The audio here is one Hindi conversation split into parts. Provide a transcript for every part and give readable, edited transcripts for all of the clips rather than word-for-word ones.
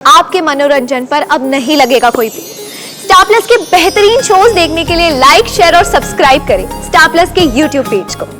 आपके मनोरंजन पर अब नहीं लगेगा कोई भी। स्टार प्लस के बेहतरीन शोज देखने के लिए लाइक, शेयर और सब्सक्राइब करें स्टार प्लस के यूट्यूब पेज को।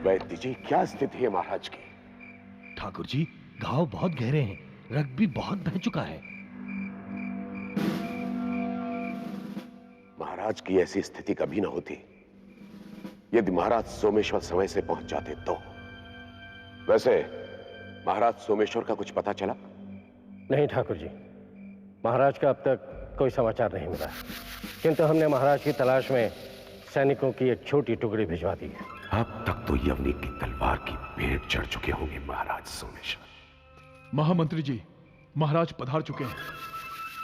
वैद्य जी, क्या स्थिति है महाराज की? ठाकुर जी, घाव बहुत गहरे हैं, रक्त भी बहुत बह चुका है। महाराज की ऐसी स्थिति कभी न होती यदि महाराज सोमेश्वर समय से पहुंच जाते तो। वैसे महाराज सोमेश्वर का कुछ पता चला? नहीं ठाकुर जी, महाराज का अब तक कोई समाचार नहीं मिला, किंतु हमने महाराज की तलाश में सैनिकों की एक छोटी टुकड़ी भिजवा दी है। अब तक तो यवनी की तलवार की भेंट चढ़ चुके होंगे महाराज सोमेश्वर। महामंत्री जी, महाराज पधार चुके हैं।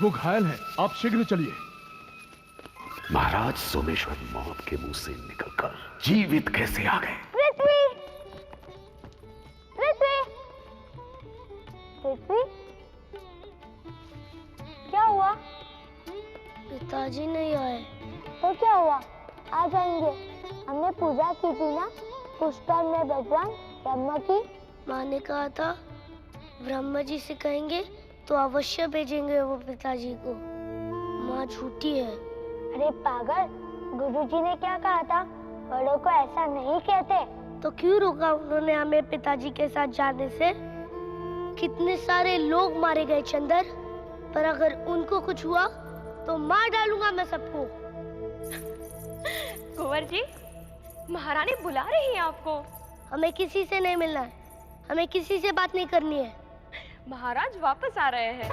वो घायल हैं, आप शीघ्र चलिए। महाराज सोमेश्वर मौत के मुंह से निकलकर जीवित कैसे आ गए? पृथ्वी, पृथ्वी, पृथ्वी, क्या हुआ? पिताजी नहीं आए। तो क्या हुआ? आ जाएंगे। हमने पूजा की थी ना पुष्कर में भगवान ब्रह्मा की। माँ ने कहा था ब्रह्मा जी से कहेंगे तो अवश्य भेजेंगे वो पिताजी को। माँ झूठी है। अरे पागल, गुरुजी ने क्या कहा था? बड़ों को ऐसा नहीं कहते। तो क्यों रोका उन्होंने हमें पिताजी के साथ जाने से? कितने सारे लोग मारे गए चंदर, पर अगर उनको कुछ हुआ तो मार डालूंगा मैं सबको। कुंवर जी, महारानी बुला रही है आपको। हमें किसी से नहीं मिलना है, हमें किसी से बात नहीं करनी है। महाराज वापस आ रहे हैं।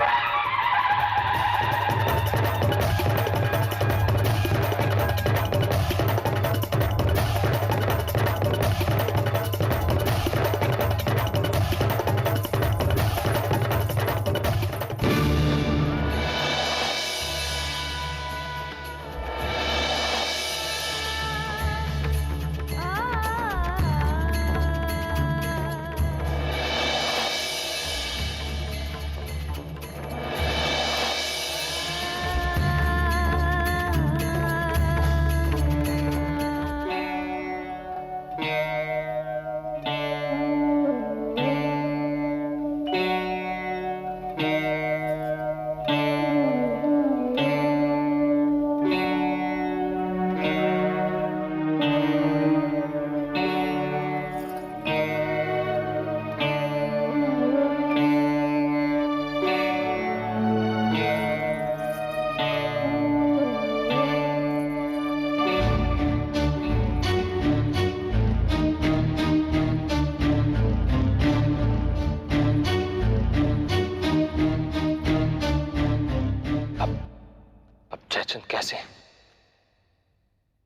कैसे?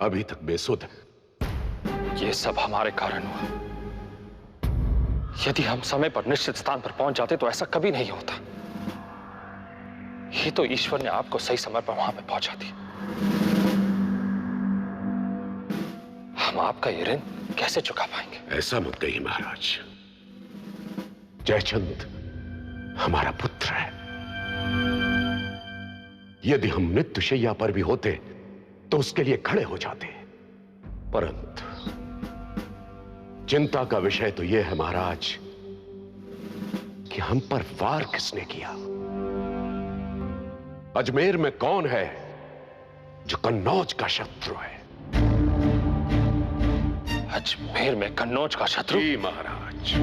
अभी तक बेसुध है। ये सब हमारे कारण हुआ। यदि हम समय पर निश्चित स्थान पर पहुंच जाते तो ऐसा कभी नहीं होता। ये तो ईश्वर ने आपको सही समय पर वहां पे पहुंचा दिया। हम आपका ये ऋण कैसे चुका पाएंगे? ऐसा मत कहिए महाराज। जयचंद हमारा पुत्र है। यदि हम मृत्युशैया पर भी होते तो उसके लिए खड़े हो जाते, परंतु चिंता का विषय तो यह है महाराज कि हम पर वार किसने किया। अजमेर में कौन है जो कन्नौज का शत्रु है? अजमेर में कन्नौज का शत्रु? जी महाराज।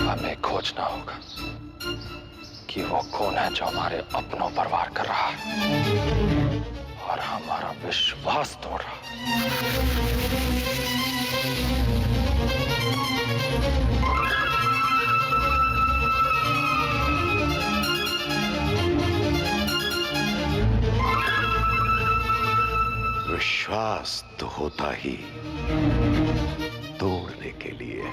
हमें खोजना होगा कि वो कौन है जो हमारे अपनों पर वार कर रहा है और हमारा विश्वास तोड़ रहा है। विश्वास तो होता ही तोड़ने के लिए है।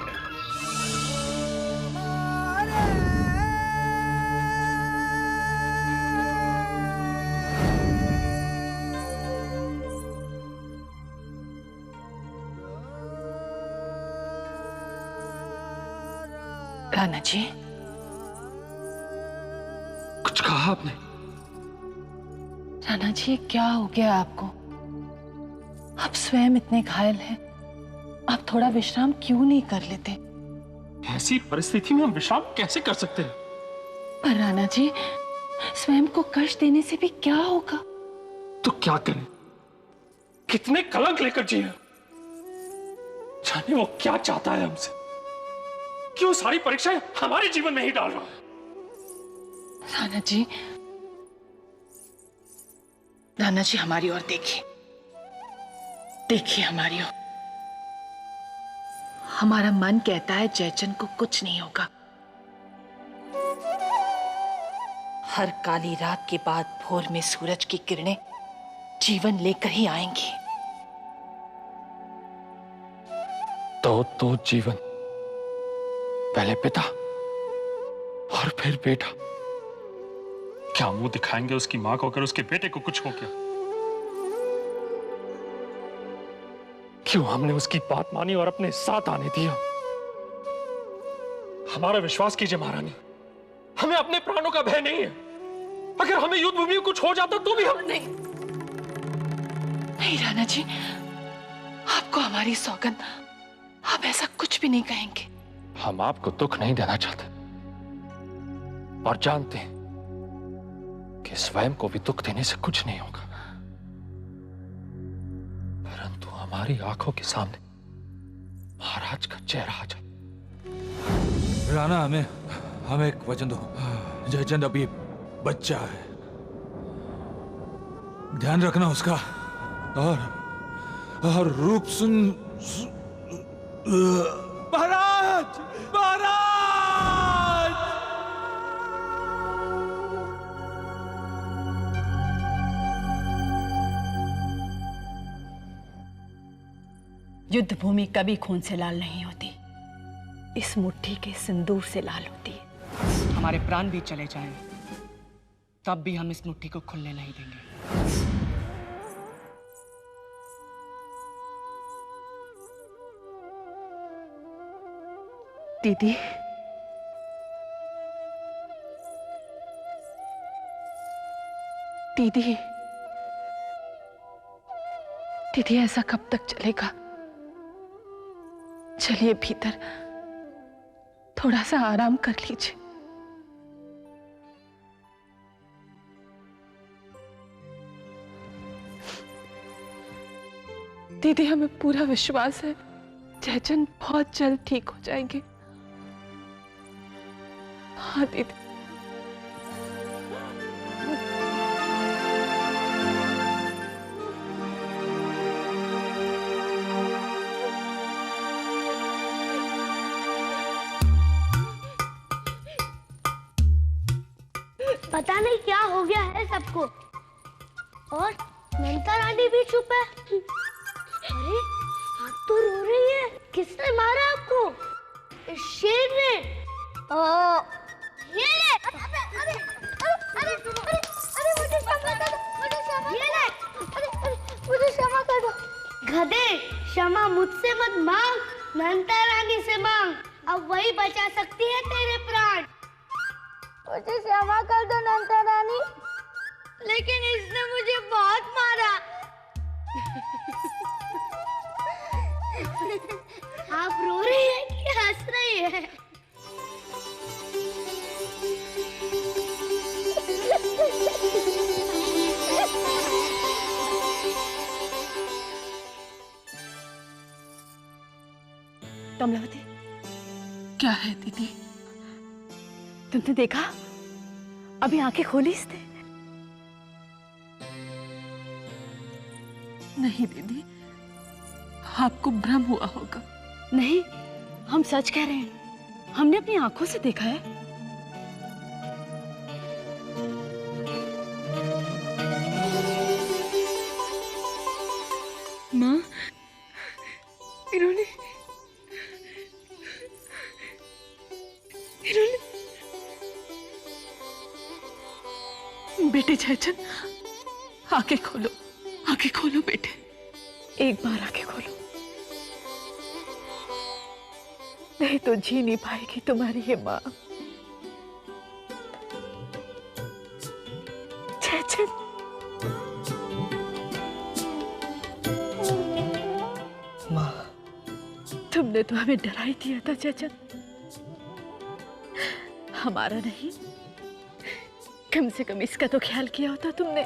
राणा जी, कुछ कहा आपने? राणा जी, क्या हो गया आपको? आप स्वयं इतने घायल हैं। आप थोड़ा विश्राम क्यों नहीं कर लेते? ऐसी परिस्थिति में हम विश्राम कैसे कर सकते हैं? पर राणा जी, स्वयं को कष्ट देने से भी क्या होगा? तो क्या करें? कितने कलंक लेकर जिए? जाने वो क्या चाहता है हमसे? क्यों सारी परीक्षाएं हमारे जीवन में ही डाल रहा है? राणा जी हमारी ओर देखिए, देखिए हमारी ओर। हमारा मन कहता है जयचंद को कुछ नहीं होगा। हर काली रात के बाद भोर में सूरज की किरणें जीवन लेकर ही आएंगी। तो जीवन, पहले पिता और फिर बेटा। क्या मुंह दिखाएंगे उसकी मां को अगर उसके बेटे को कुछ हो गया? क्यों हमने उसकी बात मानी और अपने साथ आने दिया? हमारा विश्वास कीजिए महारानी, हमें अपने प्राणों का भय नहीं है। अगर हमें युद्ध भूमि में कुछ हो जाता तो भी हम नहीं राणा जी, आपको हमारी सौगंध, आप ऐसा कुछ भी नहीं कहेंगे। हम आपको दुख नहीं देना चाहते और जानते हैं कि स्वयं को भी दुख देने से कुछ नहीं होगा, परंतु हमारी आंखों के सामने महाराज का चेहरा आ जाए। राणा, हमें एक वचन दो। जयचंद अभी बच्चा है, ध्यान रखना उसका। और रूप सुन महाराज, महाराज! युद्ध भूमि कभी खून से लाल नहीं होती, इस मुट्ठी के सिंदूर से लाल होती है। हमारे प्राण भी चले जाएं, तब भी हम इस मुट्ठी को खुलने नहीं देंगे। दीदी, दीदी, दीदी, ऐसा कब तक चलेगा? चलिए भीतर, थोड़ा सा आराम कर लीजिए। दीदी, हमें पूरा विश्वास है जयचंद बहुत जल्द ठीक हो जाएंगे। हाँ दीदी। पता नहीं क्या हो गया है सबको, और ममता रानी भी चुप है। अरे आप तो रो रही है, किसने मारा आपको? इस शेर ने। ये ले। अरे मुझे क्षमा कर दो, मुझे क्षमा। ये ले। अरे मुझे क्षमा कर दो। गधे, क्षमा मुझसे मत मांग, ममता रानी से मांग। अब वही बचा सकती है तेरे प्राण। मुझे क्षमा कर दो नंदा रानी। लेकिन इसने मुझे बहुत मारा। आप रो रही हैं कि हंस रही हैं? कमलावती, क्या है दीदी? तुमने देखा? अभी आंखें खोली इसने? नहीं दीदी, आपको भ्रम हुआ होगा। नहीं, हम सच कह रहे हैं, हमने अपनी आंखों से देखा है। माँ, बेटे जयचंद, आंखें खोलो, आंखें खोलो बेटे, एक बार आंखें खोलो, नहीं तो जी नहीं पाएगी तुम्हारी ये माँ। जयचंद, माँ, तुमने तो हमें डरा ही दिया था जयचंद, हमारा नहीं, कम से कम इसका तो ख्याल किया होता तुमने।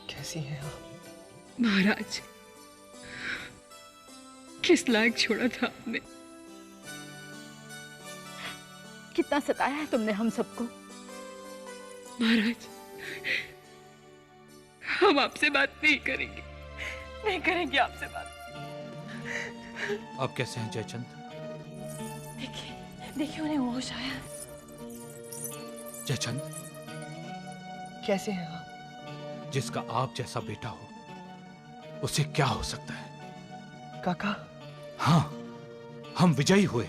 कैसी हैं आप? महाराज, किस लायक छोड़ा था आपने, कितना सताया है तुमने हम सबको। महाराज, हम आपसे बात नहीं करेंगे, नहीं करेंगे आपसे बात। अब कैसे हैं जयचंद? देखिए, देखिए उन्हें होश आया। जयचंद, कैसे हैं आप? जिसका आप जैसा बेटा हो उसे क्या हो सकता है? काका? हाँ, हम विजयी हुए,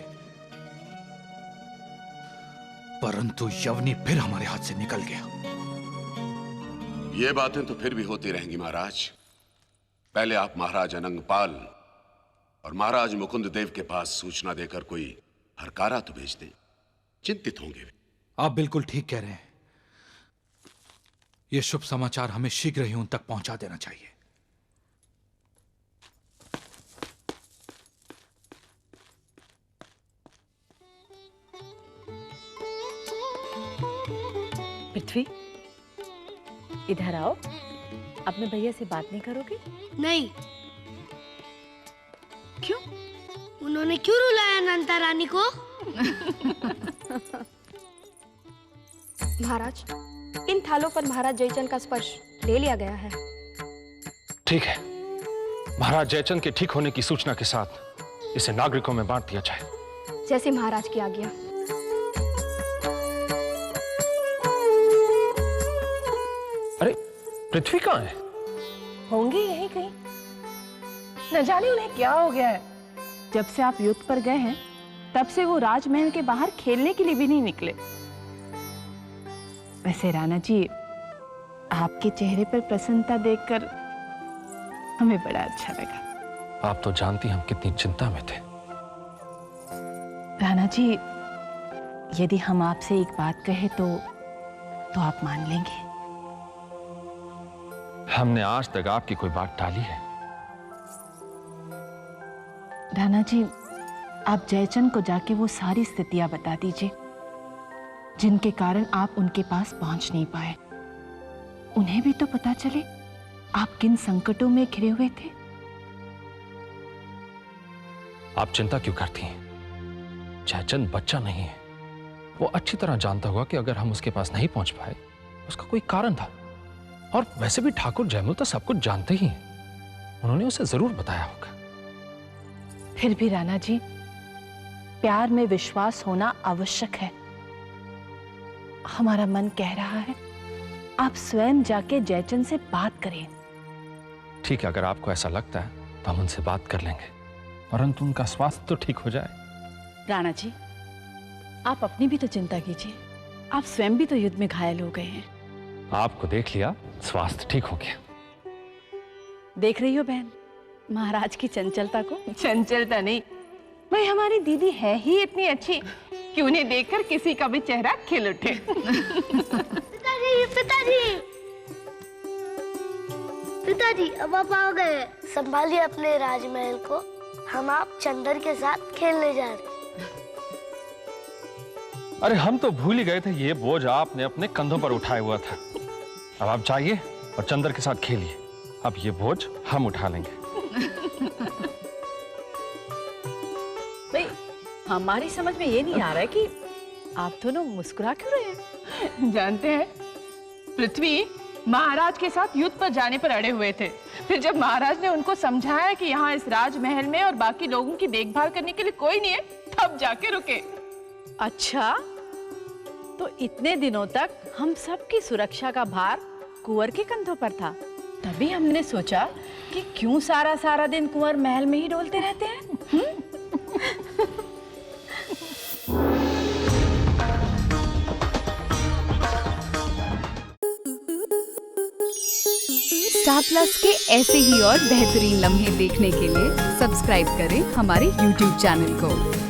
परंतु यवनी फिर हमारे हाथ से निकल गया। ये बातें तो फिर भी होती रहेंगी महाराज। पहले आप महाराज अनंगपाल और महाराज मुकुंद देव के पास सूचना देकर कोई हरकारा तो भेज दें, चिंतित होंगे वे। आप बिल्कुल ठीक कह रहे हैं, यह शुभ समाचार हमें शीघ्र ही उन तक पहुंचा देना चाहिए। पृथ्वी, इधर आओ, अपने भैया से बात नहीं करोगे? नहीं। क्यों? उन्होंने क्यों रुलाया नंदा रानी को? महाराज, इन थालों पर महाराज जयचंद का स्पर्श ले लिया गया है। ठीक है, महाराज जयचंद के ठीक होने की सूचना के साथ इसे नागरिकों में बांट दिया जाए। जैसे महाराज की आज्ञा। अरे, पृथ्वी कहाँ है? होंगे यहीं कहीं, न जाने उन्हें क्या हो गया है। जब से आप युद्ध पर गए हैं तब से वो राजमहल के बाहर खेलने के लिए भी नहीं निकले। वैसे राणा जी, आपके चेहरे पर प्रसन्नता देखकर हमें बड़ा अच्छा लगा। आप तो जानती हम कितनी चिंता में थे। राणा जी, यदि हम आपसे एक बात कहें तो आप मान लेंगे? हमने आज तक आपकी कोई बात टाली है? राणा जी, आप जयचंद को जाके वो सारी स्थितियां बता दीजिए जिनके कारण आप उनके पास पहुंच नहीं पाए। उन्हें भी तो पता चले आप किन संकटों में घिरे हुए थे। आप चिंता क्यों करती हैं? जयचंद बच्चा नहीं है, वो अच्छी तरह जानता होगा कि अगर हम उसके पास नहीं पहुंच पाए उसका कोई कारण था। और वैसे भी ठाकुर जयमुल तो सब कुछ जानते ही हैं, उन्होंने उसे जरूर बताया होगा। फिर भी राणा जी, प्यार में विश्वास होना आवश्यक है। हमारा मन कह रहा है आप स्वयं जाके जयचंद से बात करें। ठीक है, अगर आपको ऐसा लगता है तो हम उनसे बात कर लेंगे, परंतु उनका स्वास्थ्य तो ठीक हो जाए। राणा जी, आप अपनी भी तो चिंता कीजिए, आप स्वयं भी तो युद्ध में घायल हो गए हैं। आपको देख लिया, स्वास्थ्य ठीक हो गया। देख रही हो बहन महाराज की चंचलता को? चंचलता नहीं, भाई हमारी दीदी है ही इतनी अच्छी कि उन्हें देखकर किसी का भी चेहरा खिल उठे। पिताजी, पिताजी, पिताजी, अब आप आ गए। संभालिए अपने राजमहल को, हम आप चंदर के साथ खेलने जा रहे। अरे हम तो भूल ही गए थे, ये बोझ आपने अपने कंधों पर उठाया हुआ था। अब आप जाइए और चंदर के साथ खेलिए, अब ये बोझ हम उठा लेंगे। भाई हमारी समझ में ये नहीं आ रहा है कि आप दोनों मुस्कुरा क्यों रहे हैं? जानते हैं, पृथ्वी महाराज के साथ युद्ध पर जाने पर अड़े हुए थे। फिर जब महाराज ने उनको समझाया कि यहाँ इस राजमहल में और बाकी लोगों की देखभाल करने के लिए कोई नहीं है, तब जाके रुके। अच्छा, तो इतने दिनों तक हम सबकी सुरक्षा का भार कुंवर के कंधों पर था। तभी हमने सोचा कि क्यों सारा दिन कुंवर महल में ही डोलते रहते हैं। स्टार प्लस के ऐसे ही और बेहतरीन लम्हे देखने के लिए सब्सक्राइब करें हमारे YouTube चैनल को।